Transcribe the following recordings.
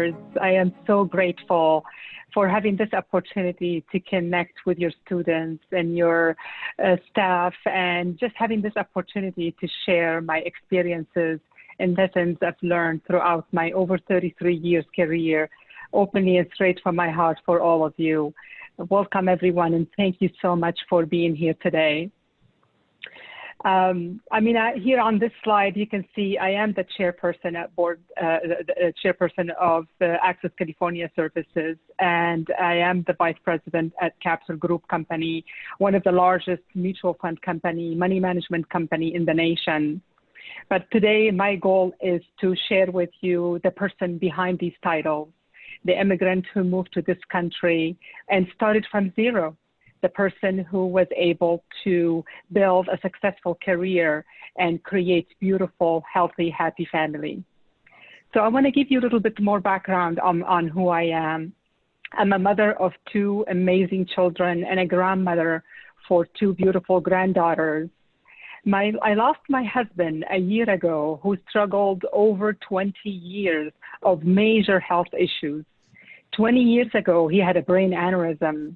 words. I am so grateful for having this opportunity to connect with your students and your staff, and just having this opportunity to share my experiences and lessons I've learned throughout my over 33 years career, openly and straight from my heart for all of you. Welcome everyone, and thank you so much for being here today. Here on this slide, you can see I am the chairperson at board, the chairperson of Access California Services, and I am the vice president at Capsule Group Company, one of the largest mutual fund company, money management company in the nation. But today, my goal is to share with you the person behind these titles, the immigrant who moved to this country and started from zero, the person who was able to build a successful career and create beautiful, healthy, happy family. So I want to give you a little bit more background on who I am. I'm a mother of two amazing children and a grandmother for two beautiful granddaughters. I lost my husband a year ago, who struggled over 20 years of major health issues. 20 years ago, he had a brain aneurysm.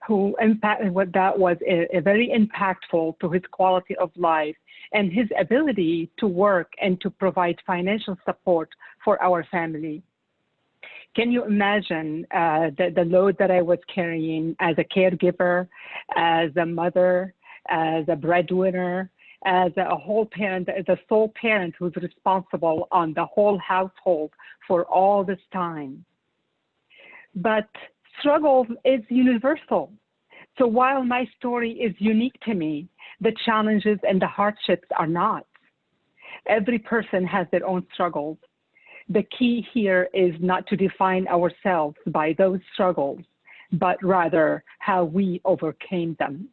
That was a very impactful to his quality of life and his ability to work and to provide financial support for our family. Can you imagine the load that I was carrying as a caregiver, as a mother, as a breadwinner, as a whole parent, as a sole parent who's responsible on the whole household for all this time? But struggle is universal. So while my story is unique to me, the challenges and the hardships are not. Every person has their own struggles. The key here is not to define ourselves by those struggles, but rather how we overcame them.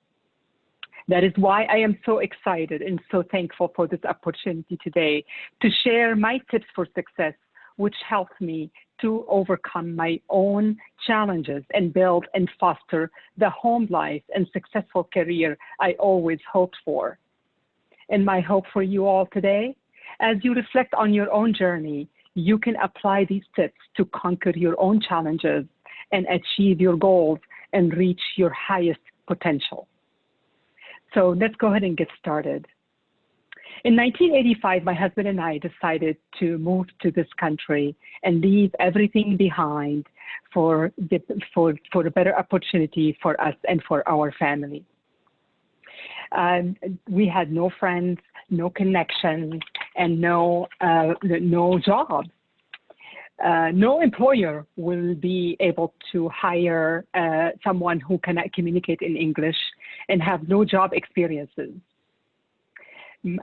That is why I am so excited and so thankful for this opportunity today to share my tips for success, which helped me to overcome my own challenges and build and foster the home life and successful career I always hoped for. And my hope for you all today, as you reflect on your own journey, you can apply these tips to conquer your own challenges and achieve your goals and reach your highest potential. So let's go ahead and get started. In 1985, my husband and I decided to move to this country and leave everything behind for a better opportunity for us and for our family. We had no friends, no connections, and no job. No employer will be able to hire someone who cannot communicate in English and have no job experiences.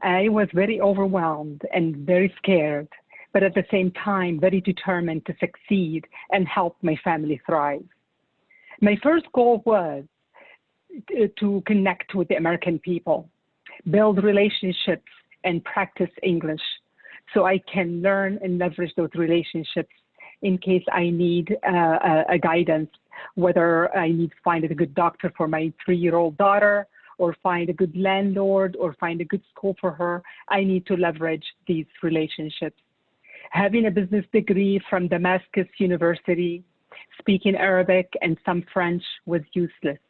I was very overwhelmed and very scared, but at the same time, very determined to succeed and help my family thrive. My first goal was to connect with the American people, build relationships, and practice English so I can learn and leverage those relationships in case I need a guidance, whether I need to find a good doctor for my 3-year-old daughter, or find a good landlord, or find a good school for her. I need to leverage these relationships. Having a business degree from Damascus University, speaking Arabic and some French was useless.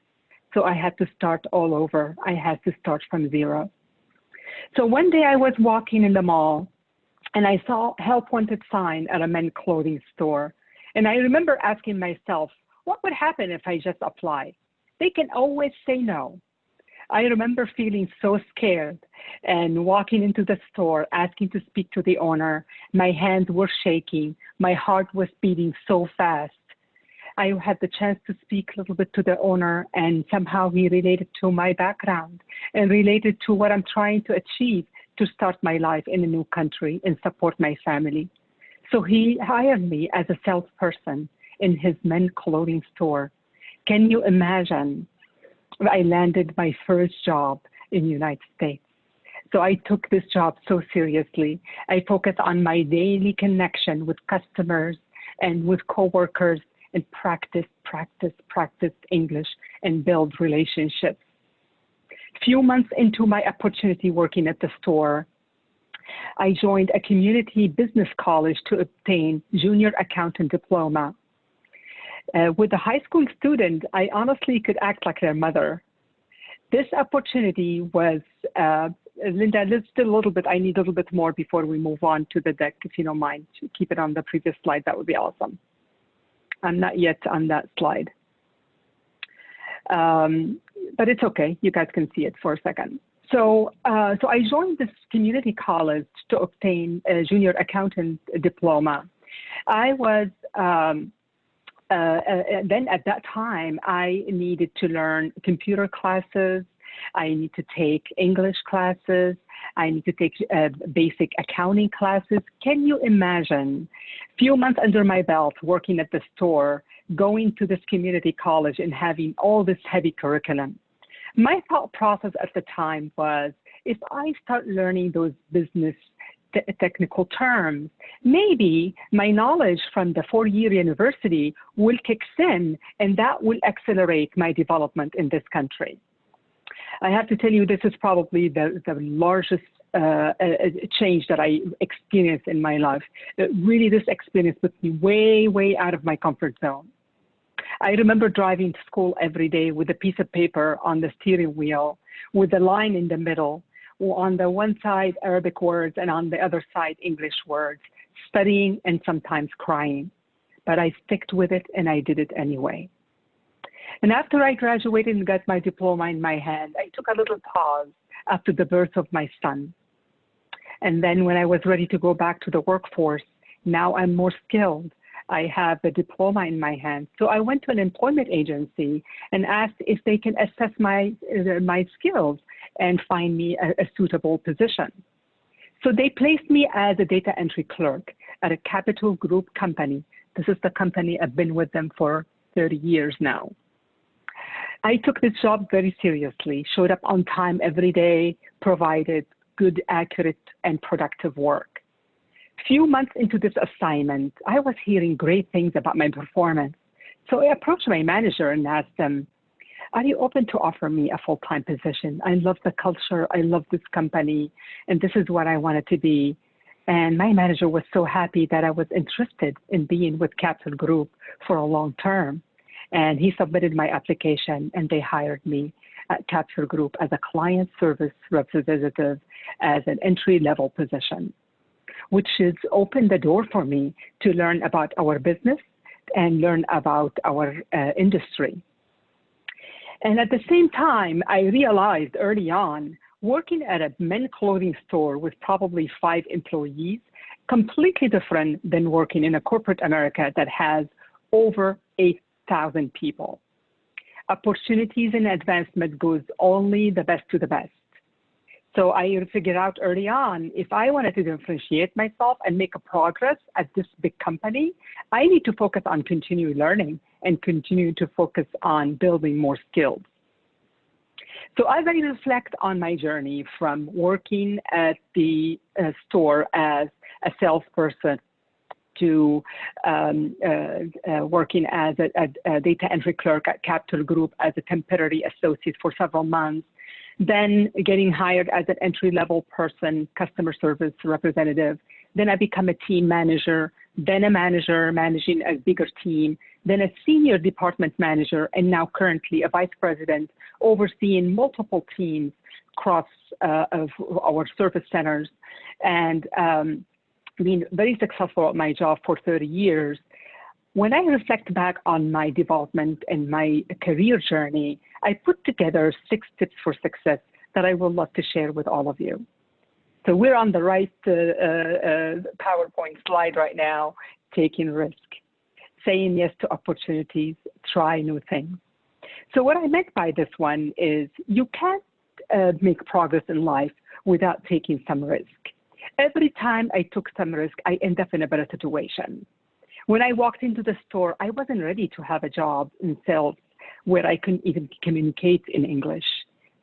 So I had to start all over. I had to start from zero. So one day I was walking in the mall and I saw help wanted sign at a men's clothing store. And I remember asking myself, what would happen if I just apply? They can always say no. I remember feeling so scared and walking into the store, asking to speak to the owner. My hands were shaking. My heart was beating so fast. I had the chance to speak a little bit to the owner, and somehow he related to my background and related to what I'm trying to achieve to start my life in a new country and support my family. So he hired me as a salesperson in his men's clothing store. Can you imagine? I landed my first job in the United States. So I took this job so seriously. I focused on my daily connection with customers and with coworkers and practice English and build relationships. Few months into my opportunity working at the store, I joined a community business college to obtain junior accountant diploma. With a high school student, I honestly could act like their mother. This opportunity was, Linda, let's do a little bit. I need a little bit more before we move on to the deck, if you don't mind. Keep it on the previous slide. That would be awesome. I'm not yet on that slide. But it's okay. You guys can see it for a second. So I joined this community college to obtain a junior accountant diploma. I was, then at that time, I needed to learn computer classes. I need to take English classes. I need to take basic accounting classes. Can you imagine a few months under my belt working at the store, going to this community college and having all this heavy curriculum? My thought process at the time was, if I start learning those business technical terms, maybe my knowledge from the four-year university will kick in, and that will accelerate my development in this country. I have to tell you, this is probably the largest change that I experienced in my life. Really, this experience put me way, way out of my comfort zone. I remember driving to school every day with a piece of paper on the steering wheel with a line in the middle, on the one side Arabic words and on the other side English words, studying and sometimes crying. But I stuck with it and I did it anyway. And after I graduated and got my diploma in my hand, I took a little pause after the birth of my son. And then when I was ready to go back to the workforce, now I'm more skilled. I have a diploma in my hand. So I went to an employment agency and asked if they can assess my skills and find me a suitable position. So they placed me as a data entry clerk at a Capital Group company. This is the company I've been with them for 30 years now. I took this job very seriously, showed up on time every day, provided good, accurate, and productive work. Few months into this assignment, I was hearing great things about my performance. So I approached my manager and asked them, are you open to offer me a full-time position? I love the culture, I love this company, and this is what I wanted to be. And my manager was so happy that I was interested in being with Capital Group for a long term. And he submitted my application and they hired me at Capital Group as a client service representative as an entry-level position, which has opened the door for me to learn about our business and learn about our industry. And at the same time, I realized early on, working at a men's clothing store with probably 5 employees, completely different than working in a corporate America that has over 8,000 people. Opportunities and advancement goes only the best to the best. So I figured out early on, if I wanted to differentiate myself and make a progress at this big company, I need to focus on continuing learning and continue to focus on building more skills. So as I reflect on my journey from working at the store as a salesperson to working as a data entry clerk at Capital Group as a temporary associate for several months, then getting hired as an entry-level person, customer service representative. Then I become a team manager, then a manager managing a bigger team, then a senior department manager, and now currently a vice president overseeing multiple teams across of our service centers, and being very successful at my job for 30 years. When I reflect back on my development and my career journey, I put together 6 tips for success that I would love to share with all of you. So we're on the right PowerPoint slide right now, taking risk, saying yes to opportunities, try new things. So what I meant by this one is you can't make progress in life without taking some risk. Every time I took some risk, I end up in a better situation. When I walked into the store, I wasn't ready to have a job in sales where I couldn't even communicate in English.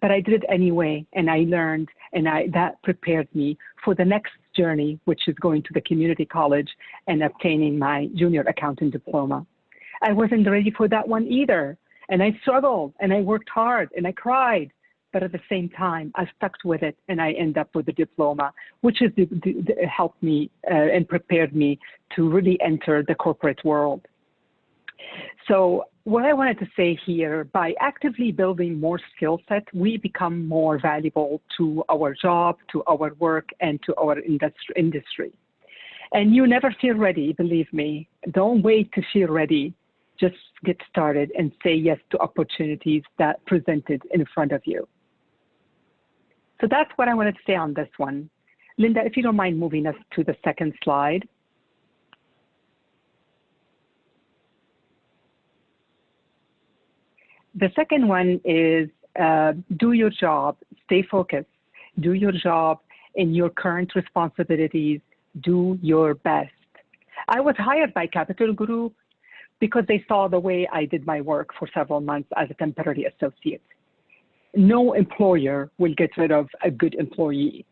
But I did it anyway, and I learned, and that prepared me for the next journey, which is going to the community college and obtaining my junior accountant diploma. I wasn't ready for that one either, and I struggled, and I worked hard, and I cried, but at the same time, I stuck with it and I end up with a diploma, which is helped me and prepared me to really enter the corporate world. So what I wanted to say here, by actively building more skill set, we become more valuable to our job, to our work, and to our industry. And you never feel ready, believe me. Don't wait to feel ready. Just get started and say yes to opportunities that presented in front of you. So that's what I wanted to say on this one. Linda, if you don't mind moving us to the second slide. The second one is do your job, stay focused, do your job in your current responsibilities, do your best. I was hired by Capital Group because they saw the way I did my work for several months as a temporary associate. No employer will get rid of a good employee.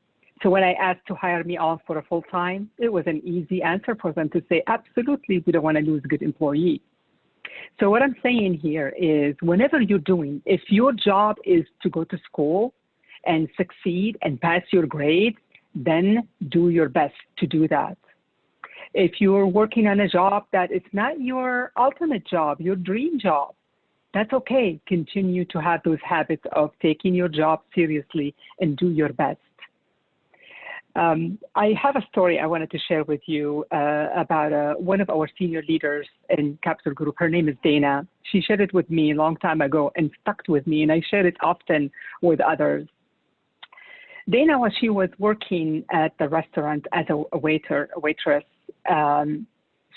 So when I asked to hire me on for a full-time, it was an easy answer for them to say, absolutely, we don't want to lose a good employee. So what I'm saying here is whenever you're doing, if your job is to go to school and succeed and pass your grades, then do your best to do that. If you're working on a job that is not your ultimate job, your dream job, that's okay. Continue to have those habits of taking your job seriously and do your best. I have a story I wanted to share with you about one of our senior leaders in Capital Group. Her name is Dana. She shared it with me a long time ago and stuck with me, and I share it often with others. Dana, when she was working at the restaurant as a waitress,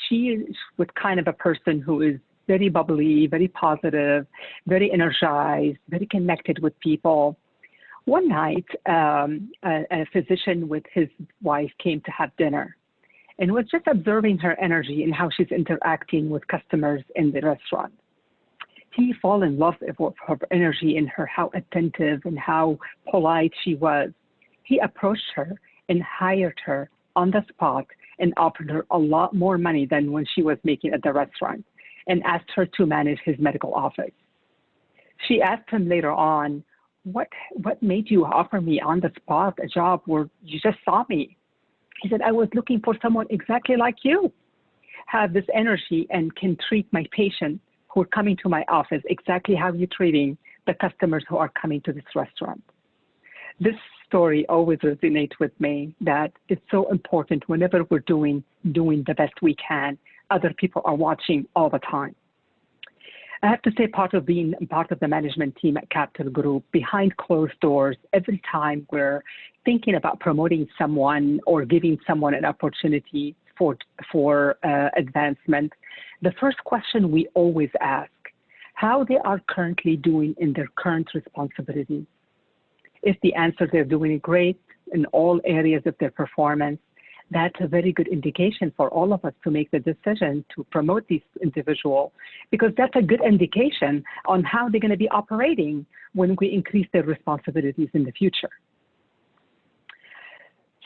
she was kind of a person who is very bubbly, very positive, very energized, very connected with people. One night, a physician with his wife came to have dinner and was just observing her energy and how she's interacting with customers in the restaurant. He fell in love with her energy and how attentive and how polite she was. He approached her and hired her on the spot and offered her a lot more money than when she was making at the restaurant and asked her to manage his medical office. She asked him later on, what made you offer me on the spot a job where you just saw me? He said, I was looking for someone exactly like you, have this energy and can treat my patients who are coming to my office exactly how you're treating the customers who are coming to this restaurant. This story always resonates with me, that it's so important whenever we're doing the best we can, other people are watching all the time. I have to say, part of being part of the management team at Capital Group, behind closed doors, every time we're thinking about promoting someone or giving someone an opportunity for advancement, the first question we always ask, how they are currently doing in their current responsibilities. If the answer they're doing great in all areas of their performance, that's a very good indication for all of us to make the decision to promote these individuals, because that's a good indication on how they're going to be operating when we increase their responsibilities in the future.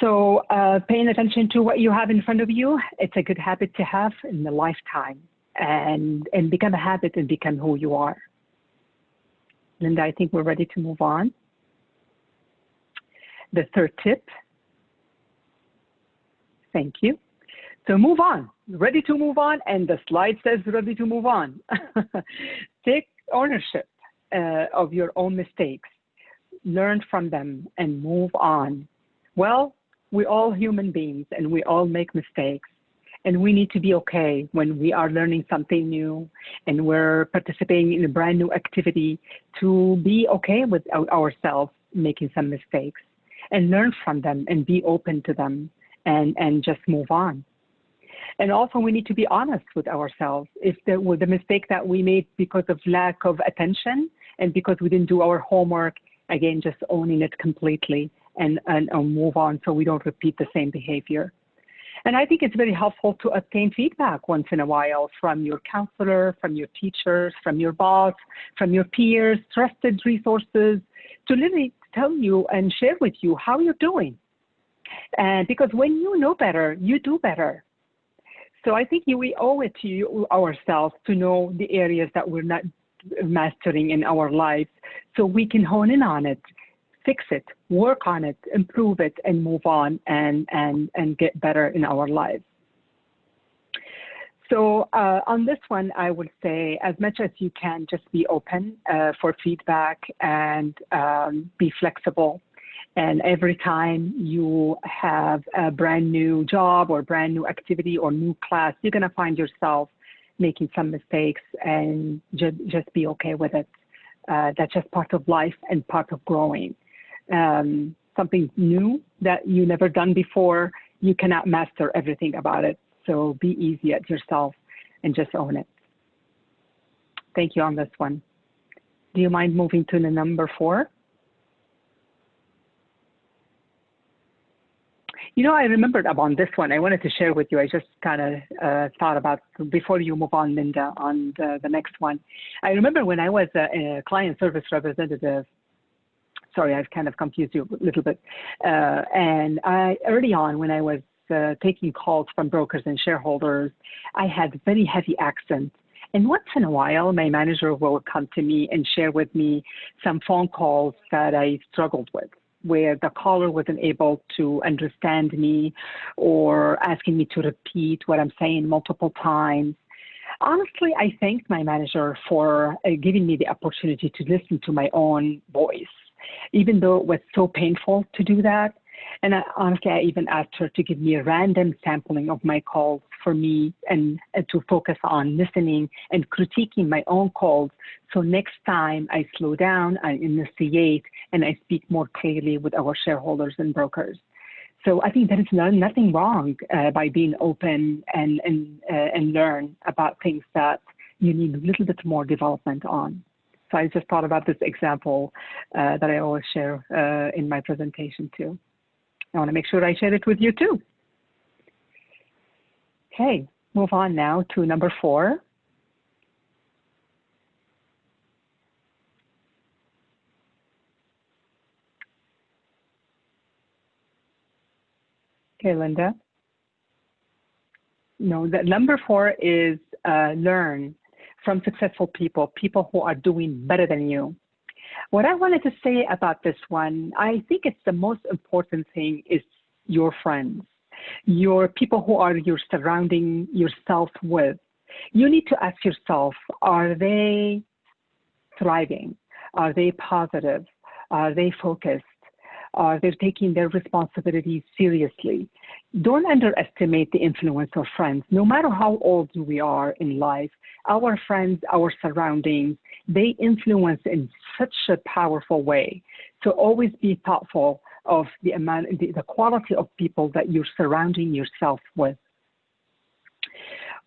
So paying attention to what you have in front of you, it's a good habit to have in the lifetime, and become a habit and become who you are. Linda, I think we're ready to move on. The third tip. Thank you. So move on, ready to move on, and the slide says ready to move on. Take ownership of your own mistakes, learn from them, and move on. Well, we're all human beings and we all make mistakes, and we need to be okay when we are learning something new and we're participating in a brand new activity, to be okay with ourselves making some mistakes and learn from them and be open to them. And just move on. And also, we need to be honest with ourselves. If there was a mistake that we made because of lack of attention and because we didn't do our homework, again, just owning it completely and move on so we don't repeat the same behavior. And I think it's very helpful to obtain feedback once in a while from your counselor, from your teachers, from your boss, from your peers, trusted resources, to really tell you and share with you how you're doing. And because when you know better, you do better. So I think we owe it to ourselves to know the areas that we're not mastering in our lives so we can hone in on it, fix it, work on it, improve it, and move on and get better in our lives. So on this one, I would say as much as you can, just be open for feedback and be flexible. And every time you have a brand new job or brand new activity or new class, you're going to find yourself making some mistakes, and just be okay with it. That's just part of life and part of growing. Something new that you never done before, you cannot master everything about it. So be easy at yourself and just own it. Thank you on this one. Do you mind moving to the number 4? You know, I remembered about this one. I wanted to share with you. I just kind of thought about, before you move on, Linda, on the next one. I remember when I was a client service representative. Sorry, I've kind of confused you a little bit. And early on, when I was taking calls from brokers and shareholders, I had very heavy accent. And once in a while, my manager will come to me and share with me some phone calls that I struggled with, where the caller wasn't able to understand me or asking me to repeat what I'm saying multiple times. Honestly, I thanked my manager for giving me the opportunity to listen to my own voice, even though it was so painful to do that. And honestly, I even asked her to give me a random sampling of my calls for me and to focus on listening and critiquing my own calls. So next time I slow down, I enunciate, and I speak more clearly with our shareholders and brokers. So I think there is nothing wrong by being open and learn about things that you need a little bit more development on. So I just thought about this example that I always share in my presentation too. I want to make sure I share it with you too. Okay, move on now to number 4. Okay, Linda. No, the number 4 is learn from successful people, people who are doing better than you. What I wanted to say about this one, I think it's the most important thing is your friends, your people who are you're surrounding yourself with. You need to ask yourself, are they thriving? Are they positive? Are they focused? Are they taking their responsibilities seriously? Don't underestimate the influence of friends. No matter how old we are in life, our friends, our surroundings, they influence in such a powerful way. So always be thoughtful of the quality of people that you're surrounding yourself with.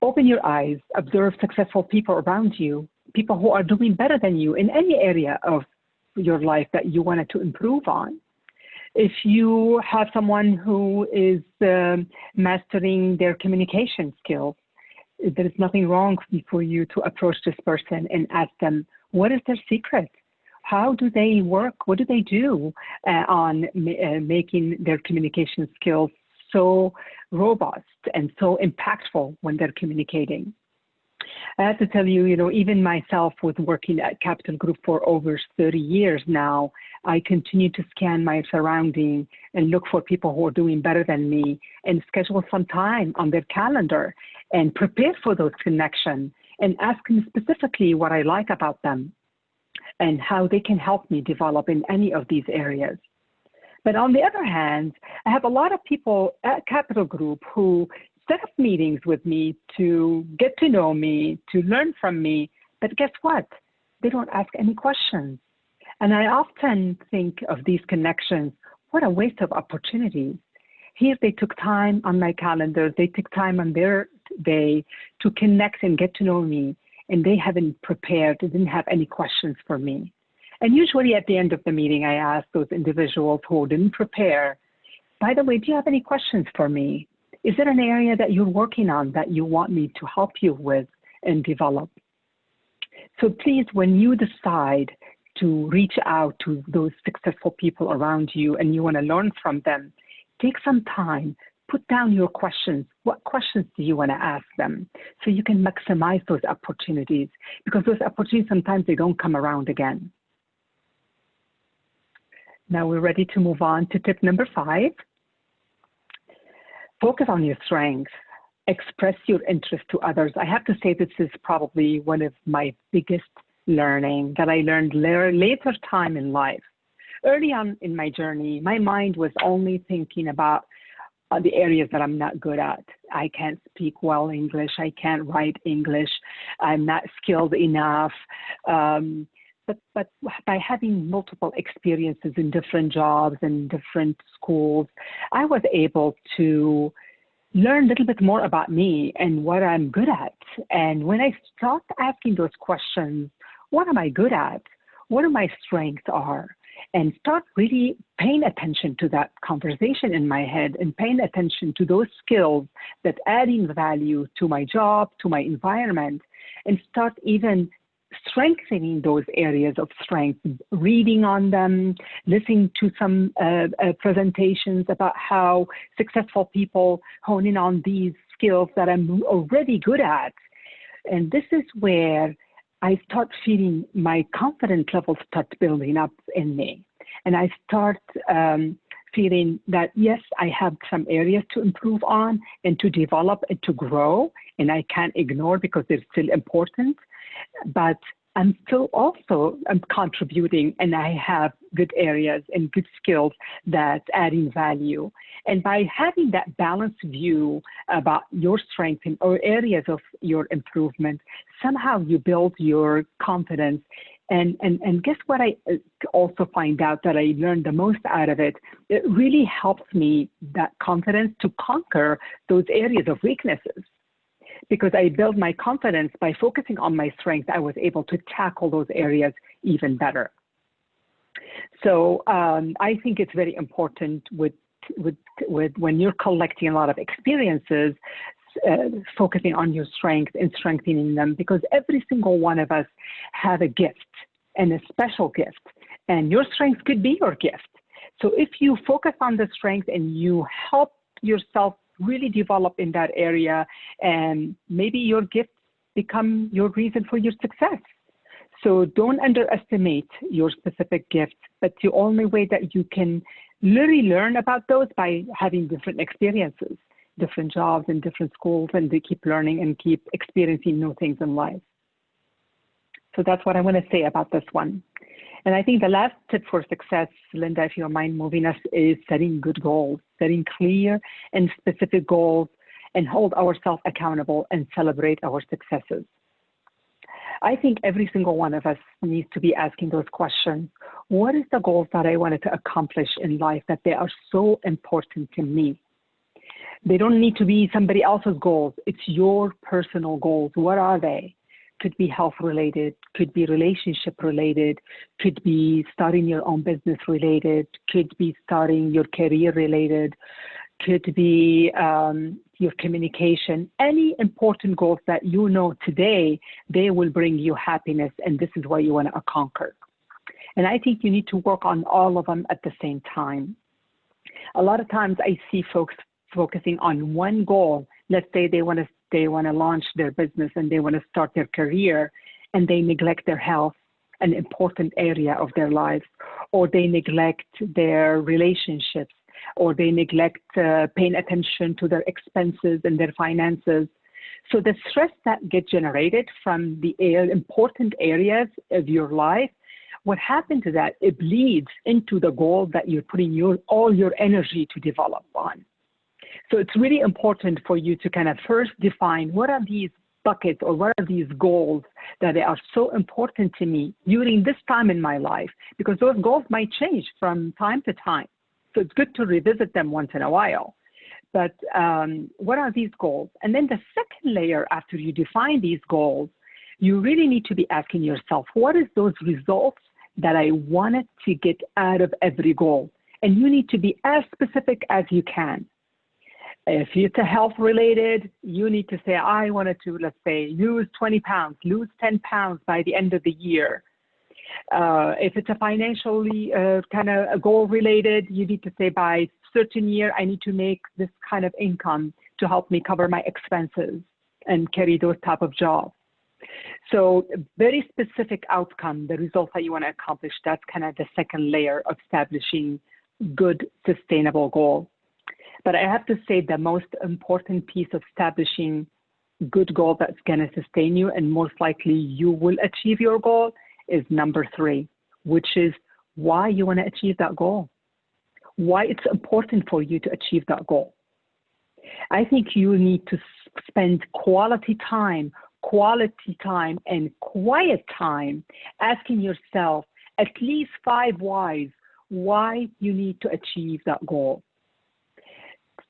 Open your eyes, observe successful people around you, people who are doing better than you in any area of your life that you wanted to improve on. If you have someone who is mastering their communication skills, there is nothing wrong for you to approach this person and ask them, what is their secret? How do they work? What do they do on making their communication skills so robust and so impactful when they're communicating? I have to tell you, even myself with working at Capital Group for over 30 years now, I continue to scan my surrounding and look for people who are doing better than me and schedule some time on their calendar and prepare for those connections and ask them specifically what I like about them and how they can help me develop in any of these areas. But on the other hand, I have a lot of people at Capital Group who set up meetings with me to get to know me, to learn from me. But guess what? They don't ask any questions. And I often think of these connections, what a waste of opportunities. Here they took time on my calendar, they took time on their day to connect and get to know me, and they haven't prepared, they didn't have any questions for me. And usually at the end of the meeting, I ask those individuals who didn't prepare, by the way, do you have any questions for me? Is there an area that you're working on that you want me to help you with and develop? So please, when you decide to reach out to those successful people around you and you want to learn from them, take some time put down your questions. What questions do you want to ask them? So you can maximize those opportunities, because those opportunities, sometimes they don't come around again. Now we're ready to move on to tip number 5. Focus on your strengths. Express your interest to others. I have to say this is probably one of my biggest learning that I learned later time in life. Early on in my journey, my mind was only thinking about the areas that I'm not good at. I can't speak well English. I can't write English. I'm not skilled enough. But by having multiple experiences in different jobs and different schools, I was able to learn a little bit more about me and what I'm good at. And when I start asking those questions, what am I good at? What are my strengths are? And start really paying attention to that conversation in my head and paying attention to those skills that adding value to my job, to my environment, and start even strengthening those areas of strength, reading on them, listening to some presentations about how successful people hone in on these skills that I'm already good at. And this is where I start feeling my confidence levels start building up in me. And I start feeling that, yes, I have some areas to improve on and to develop and to grow, and I can't ignore because they're still important. But I'm still also contributing, and I have good areas and good skills that's adding value. And by having that balanced view about your strengths or areas of your improvement, somehow you build your confidence. And guess what I also find out that I learned the most out of it? It really helps me, that confidence, to conquer those areas of weaknesses. Because I built my confidence by focusing on my strengths, I was able to tackle those areas even better. So I think it's very important with when you're collecting a lot of experiences, focusing on your strengths and strengthening them, because every single one of us have a gift and a special gift, and your strengths could be your gift. So if you focus on the strength and you help yourself really develop in that area, and maybe your gifts become your reason for your success. So don't underestimate your specific gifts, but the only way that you can really learn about those by having different experiences, different jobs and different schools, and they keep learning and keep experiencing new things in life. So that's what I want to say about this one. And I think the last tip for success, Linda, if you don't mind moving us, is setting good goals, setting clear and specific goals, and hold ourselves accountable and celebrate our successes. I think every single one of us needs to be asking those questions. What is the goals that I wanted to accomplish in life, that they are so important to me? They don't need to be somebody else's goals. It's your personal goals. What are they? Could be health related, could be relationship related, could be starting your own business related, could be starting your career related, could be your communication. Any important goals that you know today, they will bring you happiness, and this is what you want to conquer. And I think you need to work on all of them at the same time. A lot of times I see folks focusing on one goal. Let's say they want to launch their business and they want to start their career, and they neglect their health, an important area of their lives, or they neglect their relationships, or they neglect paying attention to their expenses and their finances. So the stress that gets generated from the important areas of your life, what happened to that, it bleeds into the goal that you're putting all your energy to develop on. So it's really important for you to kind of first define what are these buckets or what are these goals that they are so important to me during this time in my life, because those goals might change from time to time. So it's good to revisit them once in a while. But what are these goals? And then the second layer, after you define these goals, you really need to be asking yourself, what is those results that I wanted to get out of every goal? And you need to be as specific as you can. If it's a health related, you need to say, I wanted to, let's say, lose 20 pounds, lose 10 pounds by the end of the year. If it's a financially kind of a goal related, you need to say by certain year, I need to make this kind of income to help me cover my expenses and carry those type of jobs. So very specific outcome, the results that you want to accomplish, that's kind of the second layer of establishing good, sustainable goals. But I have to say the most important piece of establishing good goal that's going to sustain you and most likely you will achieve your goal is number 3, which is why you want to achieve that goal, why it's important for you to achieve that goal. I think you need to spend quality time and quiet time asking yourself at least 5 whys why you need to achieve that goal.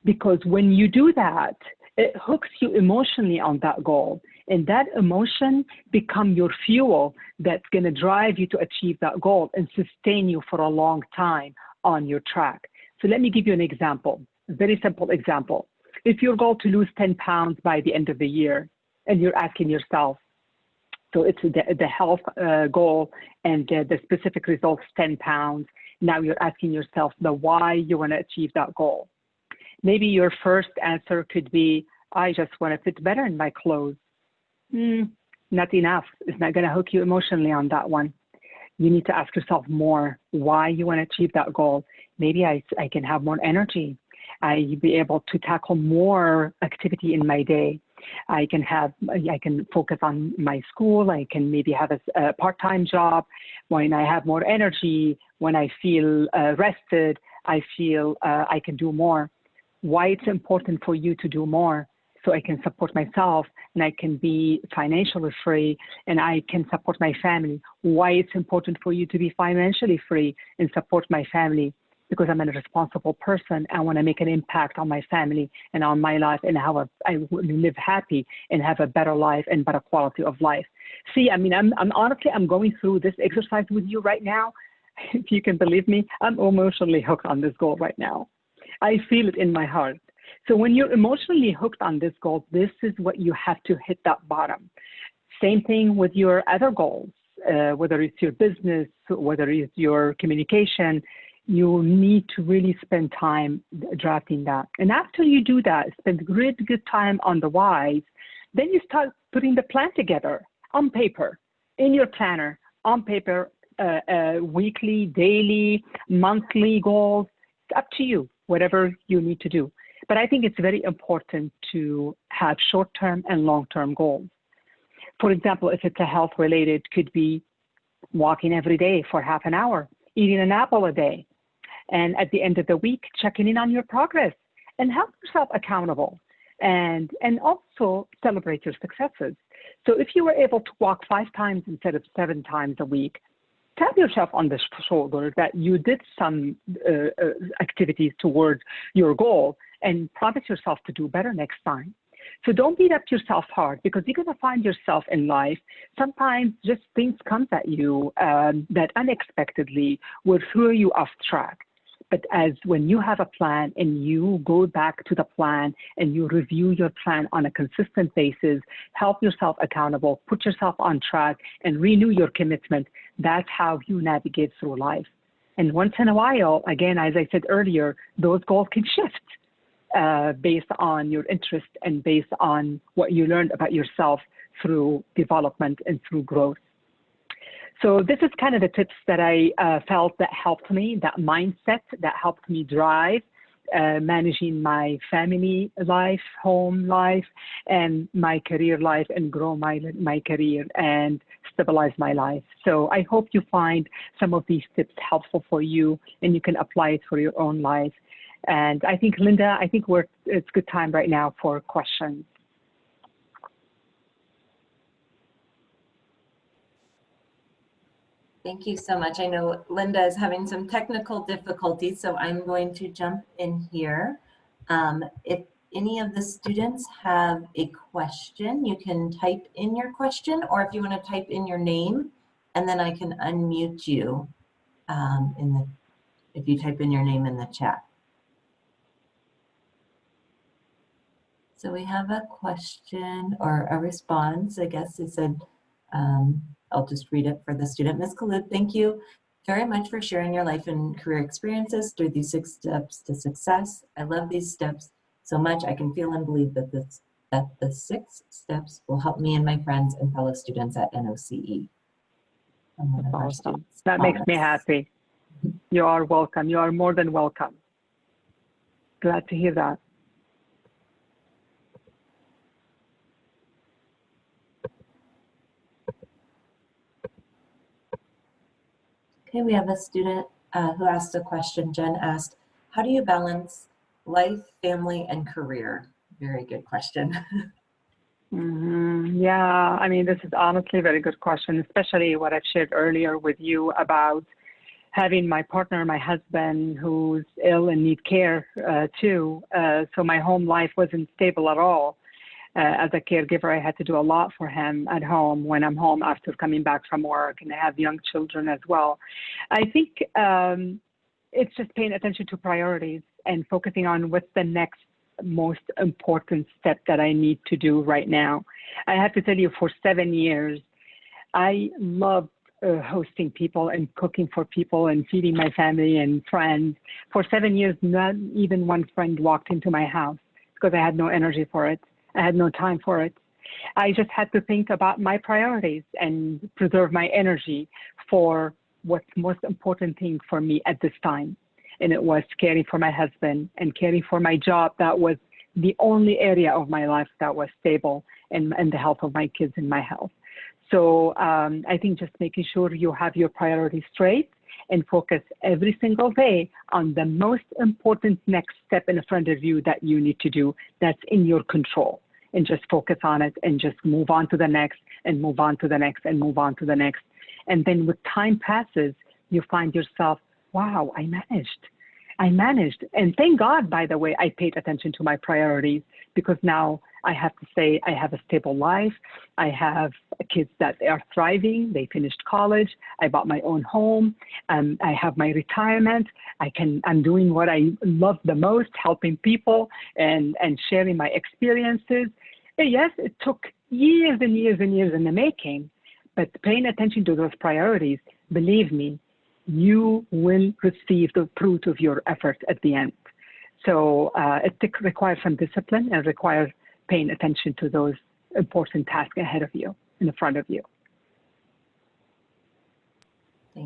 Because when you do that, it hooks you emotionally on that goal. And that emotion become your fuel that's going to drive you to achieve that goal and sustain you for a long time on your track. So let me give you an example, a very simple example. If your goal to lose 10 pounds by the end of the year, and you're asking yourself, so it's the health goal and the specific results, 10 pounds. Now you're asking yourself the why you want to achieve that goal. Maybe your first answer could be, I just want to fit better in my clothes. Not enough. It's not going to hook you emotionally on that one. You need to ask yourself more why you want to achieve that goal. Maybe I can have more energy. I be able to tackle more activity in my day. I can focus on my school. I can maybe have a part-time job. When I have more energy, when I feel rested, I feel I can do more. Why it's important for you to do more, so I can support myself and I can be financially free and I can support my family. Why it's important for you to be financially free and support my family, because I'm a responsible person. I want to make an impact on my family and on my life and how I live happy and have a better life and better quality of life. See, I mean, I'm honestly, I'm going through this exercise with you right now. If you can believe me, I'm emotionally hooked on this goal right now. I feel it in my heart. So when you're emotionally hooked on this goal, this is what you have to hit that bottom. Same thing with your other goals, whether it's your business, whether it's your communication, you need to really spend time drafting that. And after you do that, spend good time on the whys, then you start putting the plan together on paper, in your planner, on paper, weekly, daily, monthly goals. It's up to you, whatever you need to do. But I think it's very important to have short-term and long-term goals. For example, if it's a health-related, could be walking every day for half an hour, eating an apple a day, and at the end of the week, checking in on your progress and help yourself accountable and also celebrate your successes. So if you were able to walk 5 times instead of 7 times a week, tap yourself on the shoulder that you did some activities towards your goal and promise yourself to do better next time. So don't beat up yourself hard, because you're going to find yourself in life, sometimes just things come at you that unexpectedly will throw you off track. But when you have a plan and you go back to the plan and you review your plan on a consistent basis, help yourself accountable, put yourself on track, and renew your commitment, that's how you navigate through life. And once in a while, again, as I said earlier, those goals can shift based on your interest and based on what you learned about yourself through development and through growth. So this is kind of the tips that I felt that helped me, that mindset that helped me drive, managing my family life, home life, and my career life, and grow my career and stabilize my life. So I hope you find some of these tips helpful for you and you can apply it for your own life. And I think, Linda, it's a good time right now for questions. Thank you so much. I know Linda is having some technical difficulties, so I'm going to jump in here. If any of the students have a question, you can type in your question, or if you want to type in your name, and then I can unmute you if you type in your name in the chat. So we have a question or a response, I guess. It said, I'll just read it for the student. Ms. Khalid, thank you very much for sharing your life and career experiences through these 6 steps to success. I love these steps so much. I can feel and believe that the 6 steps will help me and my friends and fellow students at NOCE. One of our Awesome. students. That makes me happy. You are welcome. You are more than welcome. Glad to hear that. Okay, we have a student who asked a question. Jen asked, how do you balance life, family, and career? Very good question. Yeah, I mean, this is honestly a very good question, especially what I've shared earlier with you about having my partner, my husband, who's ill and need care too. So my home life wasn't stable at all. As a caregiver, I had to do a lot for him at home when I'm home after coming back from work, and I have young children as well. I think it's just paying attention to priorities and focusing on what's the next most important step that I need to do right now. I have to tell you, for 7 years, I loved hosting people and cooking for people and feeding my family and friends. For 7 years, not even one friend walked into my house because I had no energy for it. I had no time for it. I just had to think about my priorities and preserve my energy for what's most important thing for me at this time. And it was caring for my husband and caring for my job. That was the only area of my life that was stable, and the health of my kids and my health. So I think just making sure you have your priorities straight and focus every single day on the most important next step in front of you that you need to do that's in your control, and just focus on it and just move on to the next and move on to the next and move on to the next. And then with time passes, you find yourself, wow, I managed. And thank God, by the way, I paid attention to my priorities, because now I have to say I have a stable life. I have kids that are thriving. They finished college. I bought my own home. I have my retirement. I'm doing what I love the most, helping people and sharing my experiences. Yes, it took years and years and years in the making, but paying attention to those priorities, believe me, you will receive the fruit of your effort at the end. So it requires some discipline and requires paying attention to those important tasks ahead of you, in front of you.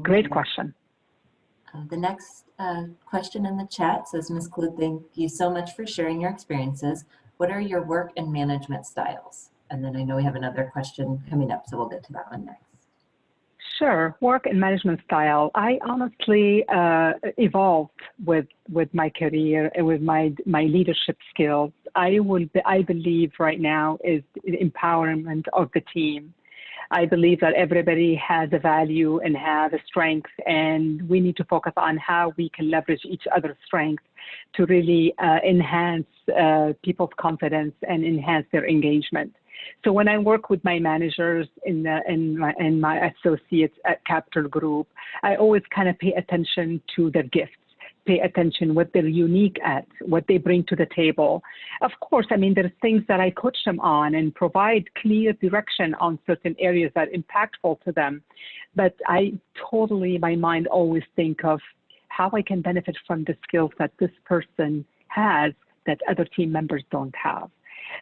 Great question. The next question in the chat says, Ms. Kloot, thank you so much for sharing your experiences. What are your work and management styles? And then I know we have another question coming up, so we'll get to that one next. Sure. Work and management style. I honestly evolved with my career and with my leadership skills. I believe right now is the empowerment of the team. I believe that everybody has a value and has a strength, and we need to focus on how we can leverage each other's strengths to really enhance people's confidence and enhance their engagement. So when I work with my managers and my associates at Capital Group, I always kind of pay attention to their gifts, pay attention what they're unique at, what they bring to the table. Of course, I mean, there's things that I coach them on and provide clear direction on certain areas that are impactful to them. But I totally, my mind always think of how I can benefit from the skills that this person has that other team members don't have.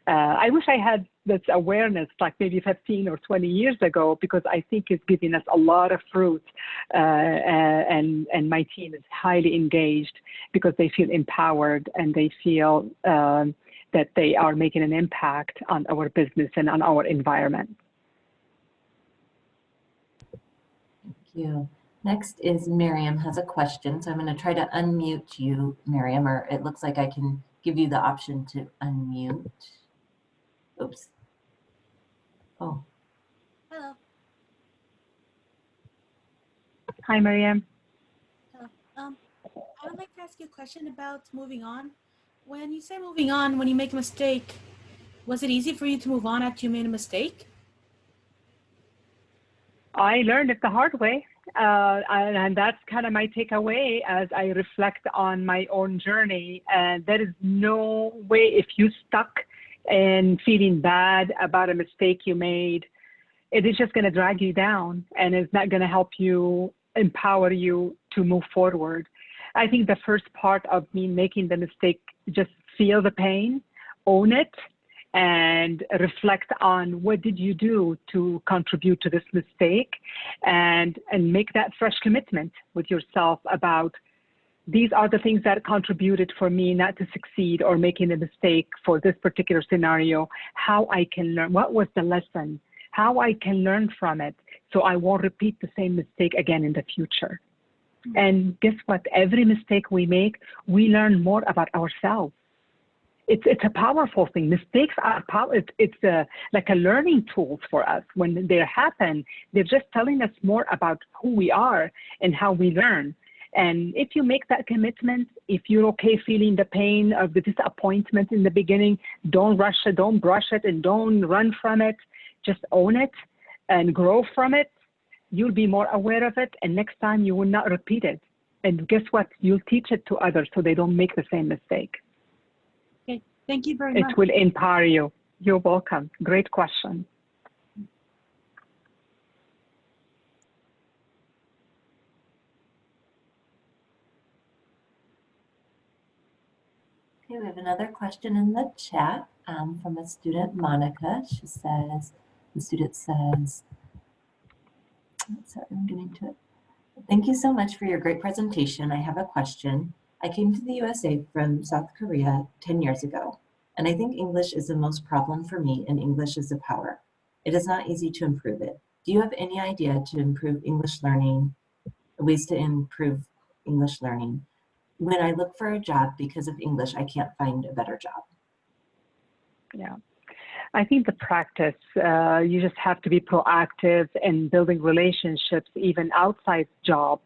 I wish I had this awareness like maybe 15 or 20 years ago, because I think it's giving us a lot of fruit, and my team is highly engaged because they feel empowered and they feel that they are making an impact on our business and on our environment. Thank you. Next is Miriam has a question. So I'm going to try to unmute you, Miriam, or it looks like I can give you the option to unmute. Oops. Oh. Hello. Hi, Miriam. Hello. I would like to ask you a question about moving on. When you say moving on, when you make a mistake, was it easy for you to move on after you made a mistake? I learned it the hard way. And that's kind of my takeaway as I reflect on my own journey. And there is no way, if you stuck and feeling bad about a mistake you made, it is just going to drag you down, and it's not going to help you empower you to move forward. I think the first part of me making the mistake, just feel the pain, own it, and reflect on what did you do to contribute to this mistake, and make that fresh commitment with yourself about these are the things that contributed for me not to succeed or making a mistake for this particular scenario, how I can learn, what was the lesson, how I can learn from it so I won't repeat the same mistake again in the future. And guess what? Every mistake we make, we learn more about ourselves. It's a powerful thing. Mistakes are it's like a learning tools for us. When they happen, they're just telling us more about who we are and how we learn. And if you make that commitment, if you're okay feeling the pain of the disappointment in the beginning, don't rush it, don't brush it, and don't run from it. Just own it and grow from it. You'll be more aware of it, and next time you will not repeat it. And guess what? You'll teach it to others so they don't make the same mistake. Okay, thank you very much. It will empower you. You're welcome. Great question. Okay, we have another question in the chat from a student, Monica. She says, the student says, sorry, I'm getting to it. Thank you so much for your great presentation. I have a question. I came to the USA from South Korea 10 years ago, and I think English is the most problem for me, and English is a power. It is not easy to improve it. Do you have any idea to improve English learning, ways to improve English learning? When I look for a job because of English, I can't find a better job. Yeah. I think the practice, you just have to be proactive in building relationships, even outside job,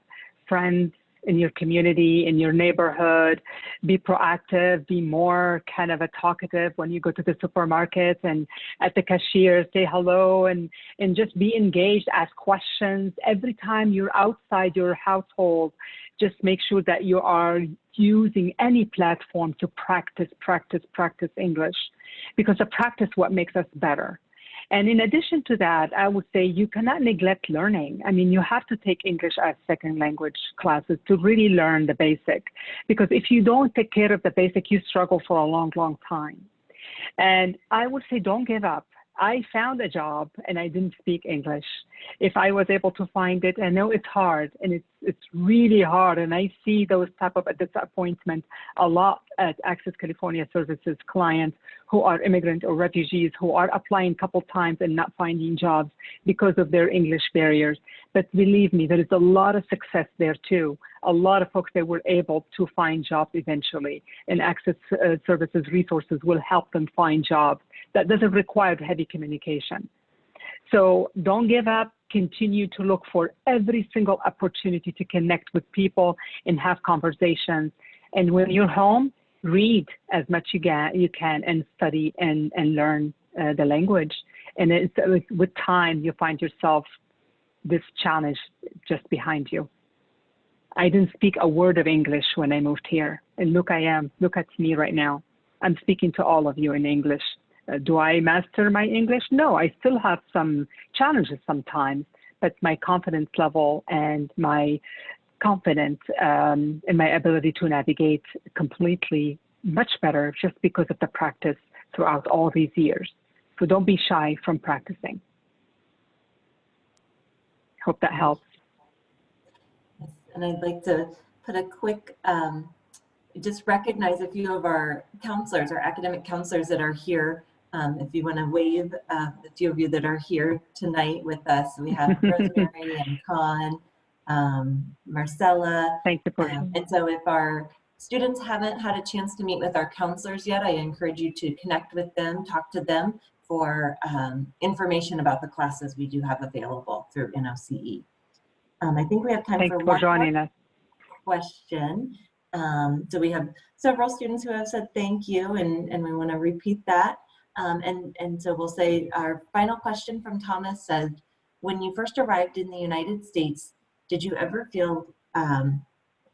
friends in your community, in your neighborhood. Be proactive, be more kind of a talkative when you go to the supermarket and at the cashier, say hello and just be engaged, ask questions. Every time you're outside your household, just make sure that you are using any platform to practice English, because the practice what makes us better. And in addition to that, I would say you cannot neglect learning. I mean, you have to take English as second language classes to really learn the basic, because if you don't take care of the basic, you struggle for a long, long time. And I would say don't give up. I found a job and I didn't speak English. If I was able to find it, I know it's hard and it's really hard. And I see those type of disappointments a lot at Access California Services clients who are immigrant or refugees who are applying a couple times and not finding jobs because of their English barriers. But believe me, there is a lot of success there too. A lot of folks that were able to find jobs eventually, and Access Services resources will help them find jobs. That doesn't require heavy communication. So don't give up, continue to look for every single opportunity to connect with people and have conversations. And when you're home, read as much you can and study and learn the language. And with time, you find yourself this challenge just behind you. I didn't speak a word of English when I moved here. And look at me right now. I'm speaking to all of you in English. Do I master my English? No, I still have some challenges sometimes, but my confidence level and my confidence in my ability to navigate completely much better just because of the practice throughout all these years. So don't be shy from practicing. Hope that helps. Yes, and I'd like to put a quick, just recognize a few of our counselors, our academic counselors that are here. If you want to wave, the few of you that are here tonight with us, we have Rosemary and Con, Marcella. Thank you for and so if our students haven't had a chance to meet with our counselors yet, I encourage you to connect with them, talk to them for information about the classes we do have available through NOCE. I think we have time for one more question. So we have several students who have said thank you, and we want to repeat that. And so we'll say our final question from Thomas said, when you first arrived in the United States, did you ever feel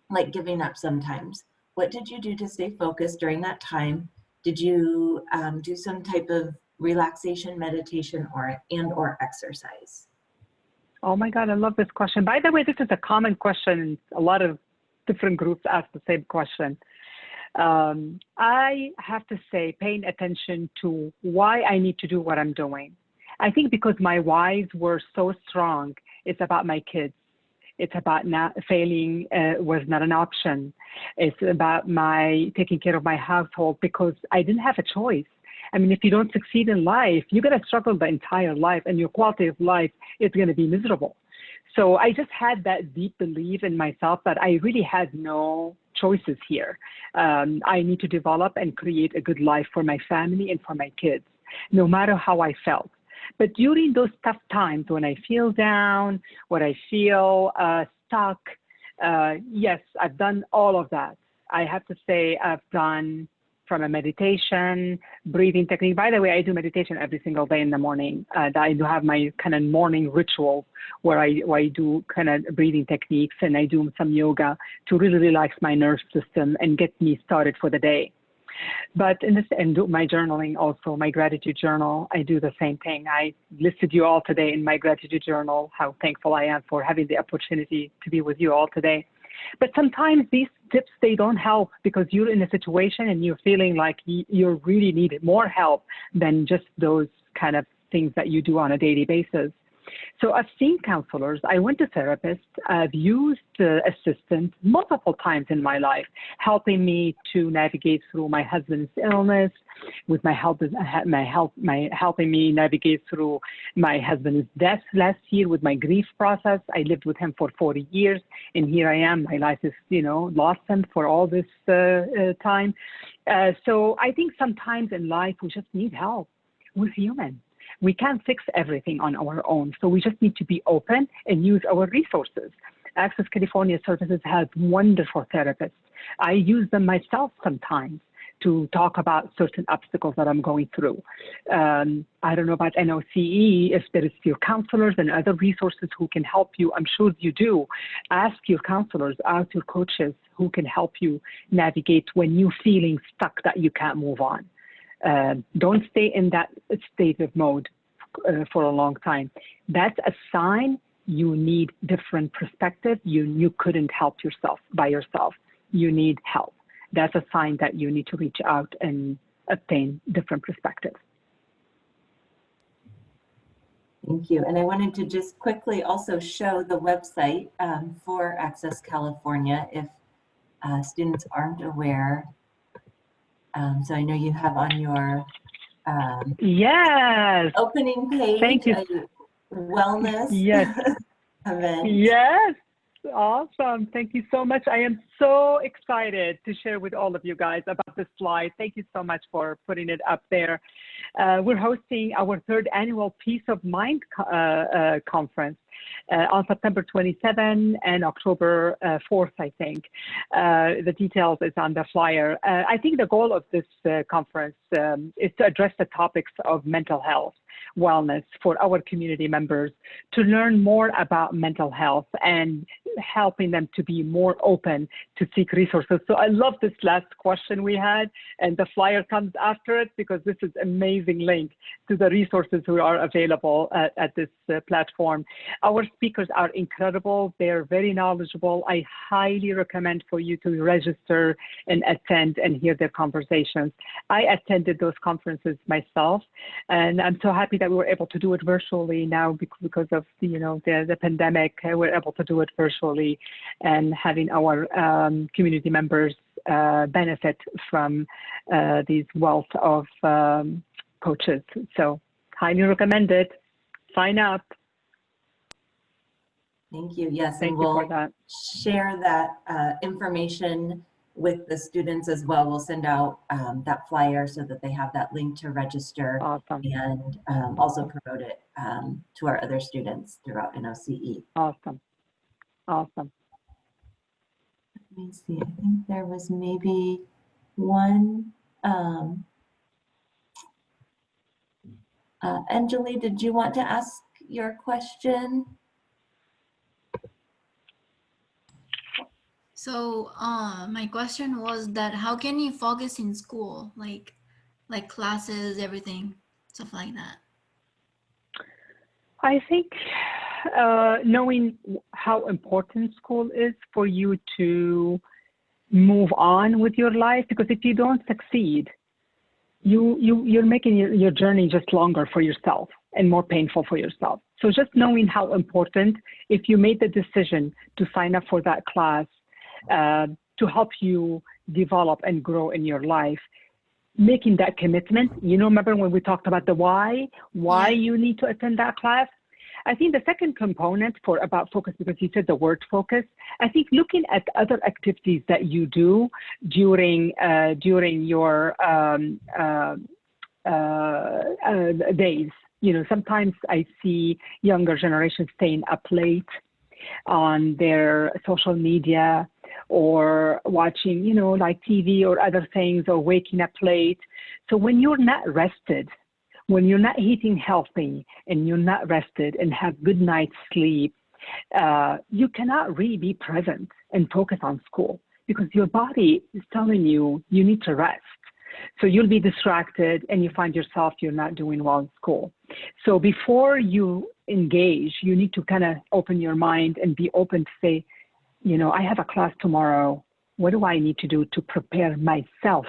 like giving up sometimes? What did you do to stay focused during that time? Did you do some type of relaxation, meditation, or exercise? Oh my God, I love this question. By the way, this is a common question. A lot of different groups ask the same question. I have to say, paying attention to why I need to do what I'm doing. I think because my whys were so strong, it's about my kids. It's about not failing was not an option. It's about my taking care of my household because I didn't have a choice. I mean, if you don't succeed in life, you're going to struggle the entire life and your quality of life is going to be miserable. So I just had that deep belief in myself that I really had no choices here. I need to develop and create a good life for my family and for my kids, no matter how I felt. But during those tough times when I feel down, when I feel stuck, yes, I've done all of that. I have to say I've done from a meditation, breathing technique. By the way, I do meditation every single day in the morning. I do have my kind of morning ritual where I do kind of breathing techniques and I do some yoga to really relax my nervous system and get me started for the day. But in this, and do my journaling also, my gratitude journal, I do the same thing. I listed you all today in my gratitude journal, how thankful I am for having the opportunity to be with you all today. But sometimes these tips, they don't help because you're in a situation and you're feeling like you really need more help than just those kind of things that you do on a daily basis. So I've seen counselors, I went to therapists, I've used assistants multiple times in my life, helping me to navigate through my husband's illness, with my helping me navigate through my husband's death last year with my grief process. I lived with him for 40 years, and here I am. My life is, lost him for all this time. So I think sometimes in life we just need help. We're human. We can't fix everything on our own. So we just need to be open and use our resources. Access California Services has wonderful therapists. I use them myself sometimes to talk about certain obstacles that I'm going through. I don't know about NOCE, if there is your counselors and other resources who can help you. I'm sure you do. Ask your counselors, ask your coaches who can help you navigate when you're feeling stuck that you can't move on. Don't stay in that state of mode for a long time. That's a sign you need different perspective. You couldn't help yourself by yourself. You need help. That's a sign that you need to reach out and obtain different perspectives. Thank you. And I wanted to just quickly also show the website for Access California if students aren't aware. So I know you have on your yes, opening page thank you. a wellness yes. event. Yes, awesome. Thank you so much. I am so excited to share with all of you guys about this slide. Thank you so much for putting it up there. We're hosting our third annual Peace of Mind conference on September 27 and October 4th, I think. The details is on the flyer. I think the goal of this conference is to address the topics of mental health, wellness for our community members, to learn more about mental health and helping them to be more open to seek resources. So I love this last question we had, and the flyer comes after it because this is amazing link to the resources who are available at this platform. Our speakers are incredible. They're very knowledgeable. I highly recommend for you to register and attend and hear their conversations. I attended those conferences myself, and I'm so happy that we were able to do it virtually now because of the pandemic. We're able to do it virtually and having our community members benefit from these wealth of coaches. So highly recommend it. Sign up. Thank you. Yes, Thank and you we'll for that. share that information with the students as well. We'll send out that flyer so that they have that link to register. Awesome. And also promote it to our other students throughout NOCE. Awesome. Awesome. Let me see, I think there was maybe one. Anjali, did you want to ask your question? So my question was that how can you focus in school, like classes, everything, stuff like that? I think knowing how important school is for you to move on with your life, because if you don't succeed, you're making your journey just longer for yourself and more painful for yourself. So just knowing how important, if you made the decision to sign up for that class to help you develop and grow in your life, making that commitment. Remember when we talked about the why you need to attend that class? I think the second component about focus, because you said the word focus, I think looking at other activities that you do during your days. Sometimes I see younger generations staying up late on their social media or watching, like TV or other things, or waking up late. So when you're not rested, when you're not eating healthy and you're not rested and have good night's sleep, you cannot really be present and focus on school, because your body is telling you need to rest. So you'll be distracted and you find yourself you're not doing well in school. So before you engage, you need to kind of open your mind and be open to say, I have a class tomorrow. What do I need to do to prepare myself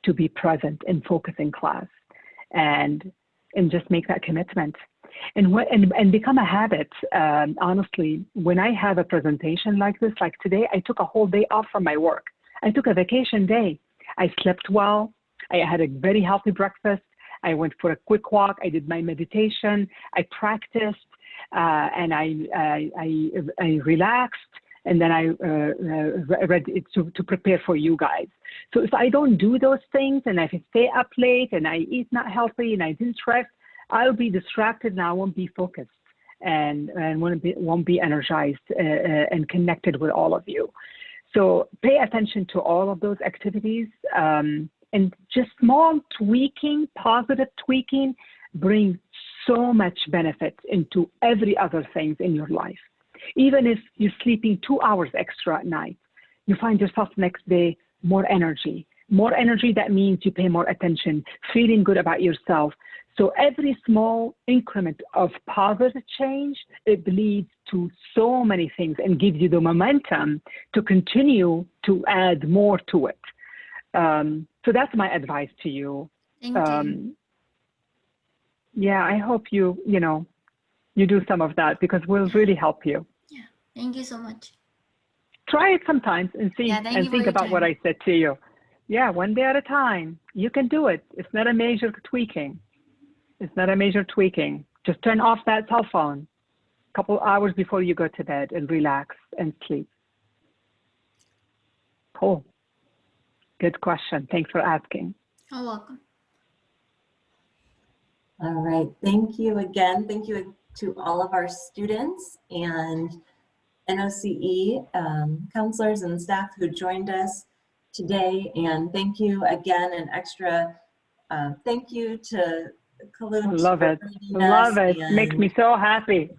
to be present and focus in class? And just make that commitment and become a habit. Honestly, when I have a presentation like this, like today, I took a whole day off from my work. I took a vacation day. I slept well. I had a very healthy breakfast. I went for a quick walk. I did my meditation. I practiced and I relaxed. And then I read it to prepare for you guys. So if I don't do those things and if I stay up late and I eat not healthy and I didn't rest, I'll be distracted and I won't be focused and won't be energized and connected with all of you. So pay attention to all of those activities and just small tweaking, positive tweaking brings so much benefit into every other things in your life. Even if you're sleeping 2 hours extra at night, you find yourself next day more energy. More energy, that means you pay more attention, feeling good about yourself. So every small increment of positive change, it leads to so many things and gives you the momentum to continue to add more to it. So that's my advice to you. Thank you. Yeah, I hope you do some of that, because we'll really help you. Yeah, thank you so much. Try it sometimes and see and think about what I said to you. Yeah, one day at a time. You can do it. It's not a major tweaking. Just turn off that cell phone a couple hours before you go to bed and relax and sleep. Cool. Good question. Thanks for asking. You're welcome. All right, thank you again. Thank you to all of our students and NOCE counselors and staff who joined us today. And thank you again, an extra thank you to Khulud. Love it. Makes me so happy.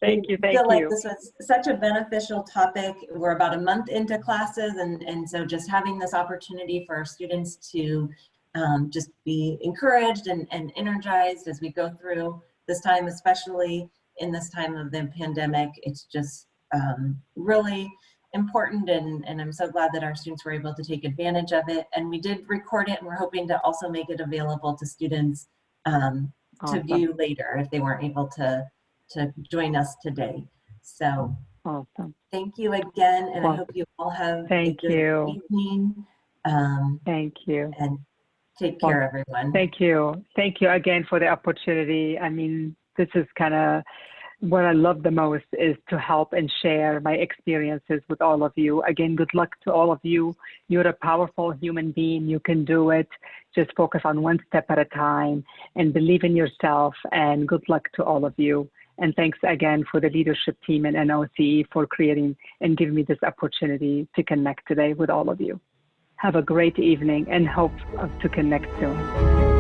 Thank you. I feel like this was such a beneficial topic. We're about a month into classes, and so just having this opportunity for our students to just be encouraged and energized as we go through this time, especially in this time of the pandemic. It's just really important, and I'm so glad that our students were able to take advantage of it. And we did record it, and we're hoping to also make it available to students to view later if they weren't able to join us today. So thank you again, and I hope you all have a good evening. Thank you. And take care, everyone. Thank you. Thank you again for the opportunity. I mean, this is kind of what I love the most, is to help and share my experiences with all of you. Again, good luck to all of you. You're a powerful human being. You can do it. Just focus on one step at a time and believe in yourself, and good luck to all of you. And thanks again for the leadership team and NOCE for creating and giving me this opportunity to connect today with all of you. Have a great evening and hope to connect soon.